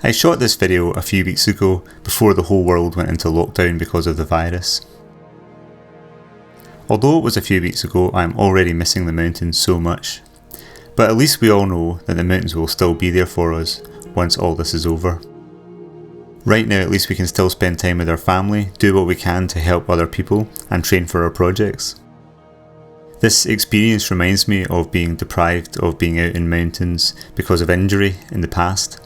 I shot this video a few weeks ago before the whole world went into lockdown because of the virus. Although it was a few weeks ago, I am already missing the mountains so much. But at least we all know that the mountains will still be there for us once all this is over. Right now at least we can still spend time with our family, do what we can to help other people and train for our projects. This experience reminds me of being deprived of being out in mountains because of injury in the past.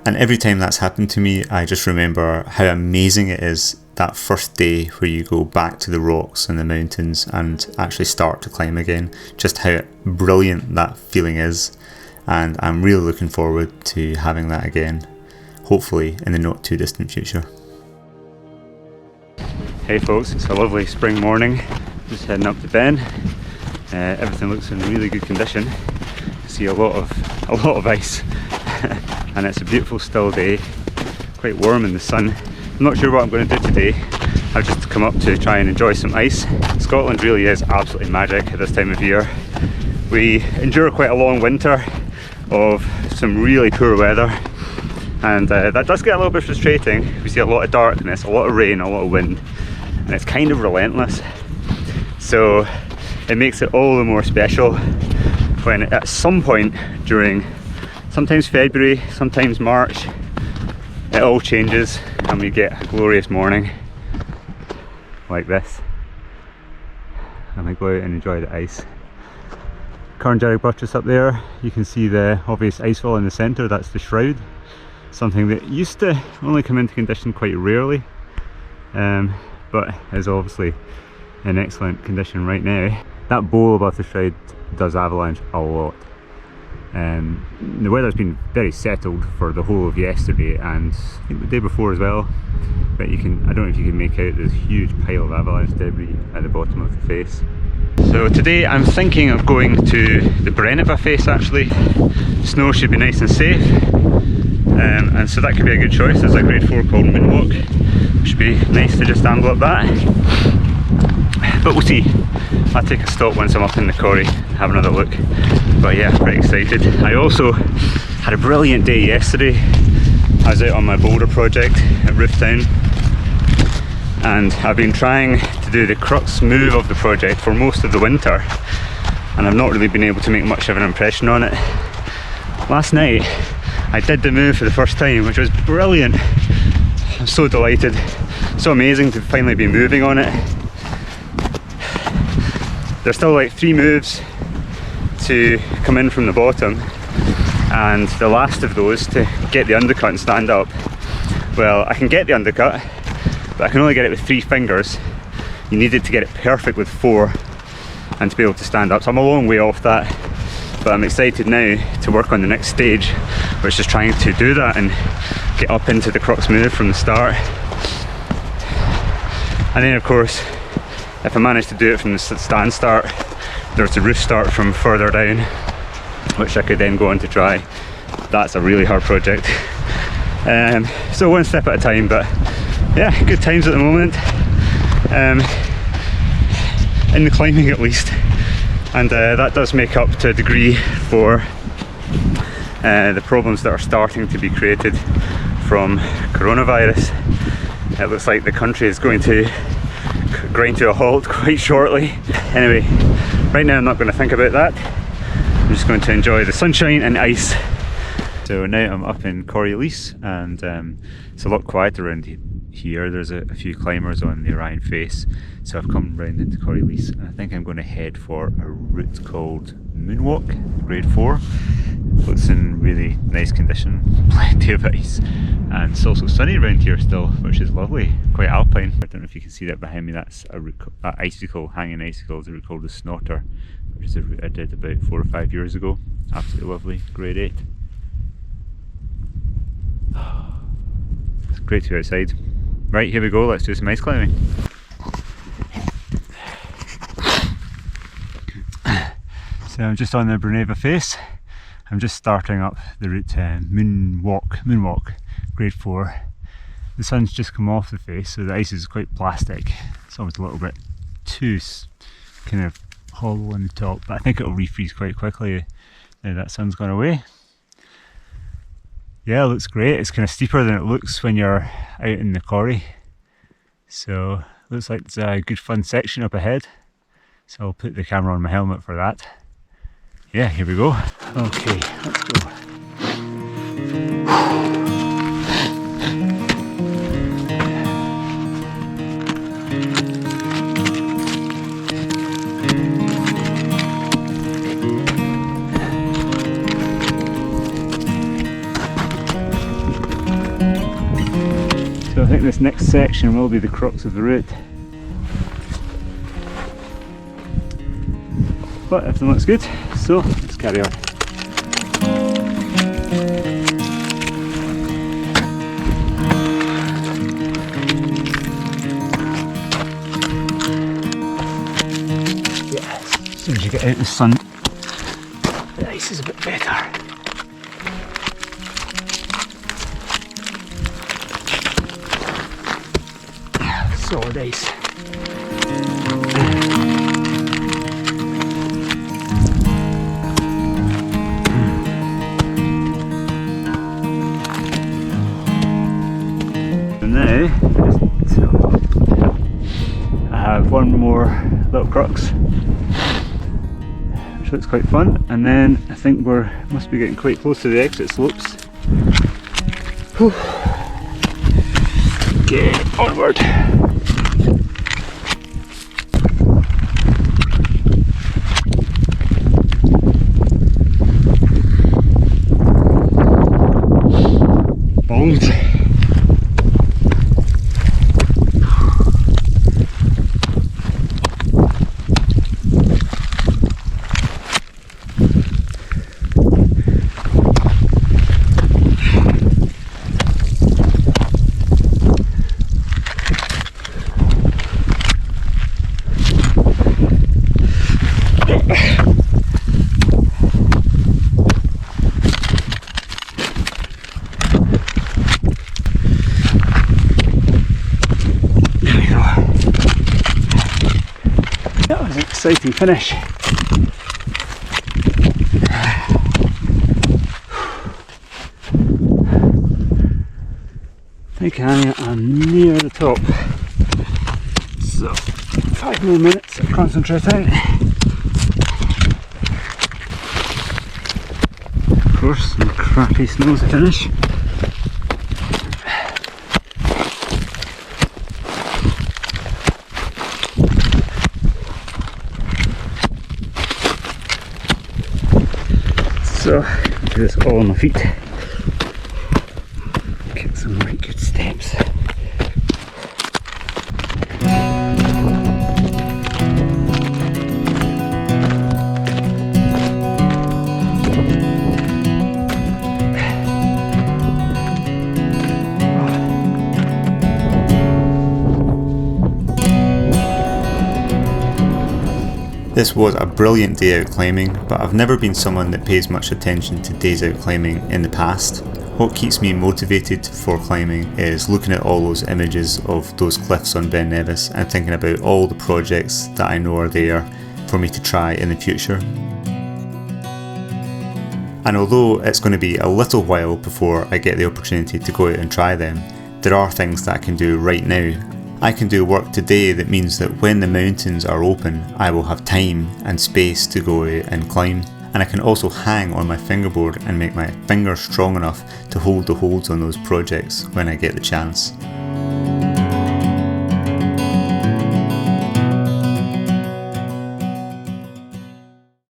And every time that's happened to me, I just remember how amazing it is that first day where you go back to the rocks and the mountains and actually start to climb again. Just how brilliant that feeling is. And I'm really looking forward to having that again, hopefully in the not too distant future. Hey folks, it's a lovely spring morning. Just heading up to Ben. Everything looks in really good condition. I see a lot of ice. And it's a beautiful still day, quite warm in the sun. I'm not sure what I'm going to do today. I've just come up to try and enjoy some ice. Scotland really is absolutely magic at this time of year. We endure quite a long winter of some really poor weather, and that does get a little bit frustrating. We see a lot of darkness, a lot of rain, a lot of wind, and it's kind of relentless. So it makes it all the more special when at some point during sometimes February, sometimes March, it all changes and we get a glorious morning like this, and we go out and enjoy the ice. Carngerry Buttress up there, you can see the obvious icefall in the centre. That's the shroud, something that used to only come into condition quite rarely, but is obviously in excellent condition right now. That bowl above the shroud does avalanche a lot. The weather's been very settled for the whole of yesterday and I think the day before as well, but I don't know if you can make out this huge pile of avalanche debris at the bottom of the face. So today I'm thinking of going to the Brenneva face actually. Snow should be nice and safe, and so that could be a good choice. There's a grade 4 called Moonwalk, which should be nice to just amble up that. But we'll see. I'll take a stop once I'm up in the quarry and have another look. But yeah, pretty excited. I also had a brilliant day yesterday. I was out on my boulder project at Rooftown, and I've been trying to do the crux move of the project for most of the winter, and I've not really been able to make much of an impression on it. Last night I did the move for the first time, which was brilliant. I'm so delighted, so amazing to finally be moving on it. There's still like 3 moves to come in from the bottom, and the last of those to get the undercut and stand up. Well, I can get the undercut, but I can only get it with 3 fingers. You needed to get it perfect with 4 and to be able to stand up. So I'm a long way off that, but I'm excited now to work on the next stage, which is trying to do that and get up into the crux move from the start. And then of course, if I manage to do it from the stand start, there's the roof start from further down, which I could then go on to try. That's a really hard project. So one step at a time, but yeah, good times at the moment. In the climbing at least. And that does make up to a degree for the problems that are starting to be created from coronavirus. It looks like the country is going to grind to a halt quite shortly. Anyway, right now I'm not going to think about that. I'm just going to enjoy the sunshine and ice. So now I'm up in Corrylees, and it's a lot quieter around here. There's a few climbers on the Orion face, so I've come round into Corrylees, and I think I'm going to head for a route called Moonwalk, grade 4. Looks in really nice condition, plenty of ice, and it's also sunny around here still, which is lovely, quite alpine. I don't know if you can see that behind me. That's a route, icicle, hanging icicle, is a route called the Snotter, which is a route I did about 4 or 5 years ago. Absolutely lovely, grade 8. It's great to be outside. Right, here we go, let's do some ice climbing. So I'm just on the Brenneva face. I'm just starting up the route Moonwalk, grade 4. The sun's just come off the face, so the ice is quite plastic. It's almost a little bit too kind of hollow on the top, but I think it'll refreeze quite quickly now that sun's gone away. Yeah, it looks great. It's kind of steeper than it looks when you're out in the quarry. So looks like it's a good fun section up ahead. So I'll put the camera on my helmet for that. Yeah, here we go. Okay, let's go. So I think this next section will be the crux of the route. But everything looks good, so let's carry on. Yeah, as soon as you get out in the sun, the ice is a bit better. Solid ice. And now I have one more little crux, which looks quite fun, and then I think we must be getting quite close to the exit slopes. Whew. Okay, onward. Bold. That was an exciting finish. I think I'm near the top. So 5 more minutes of concentrating. Of course, some crappy snow to finish. So, do this all on my feet. Get some right good steps. This was a brilliant day out climbing, but I've never been someone that pays much attention to days out climbing in the past. What keeps me motivated for climbing is looking at all those images of those cliffs on Ben Nevis and thinking about all the projects that I know are there for me to try in the future. And although it's going to be a little while before I get the opportunity to go out and try them, there are things that I can do right now. I can do work today that means that when the mountains are open, I will have time and space to go out and climb. And I can also hang on my fingerboard and make my fingers strong enough to hold the holds on those projects when I get the chance.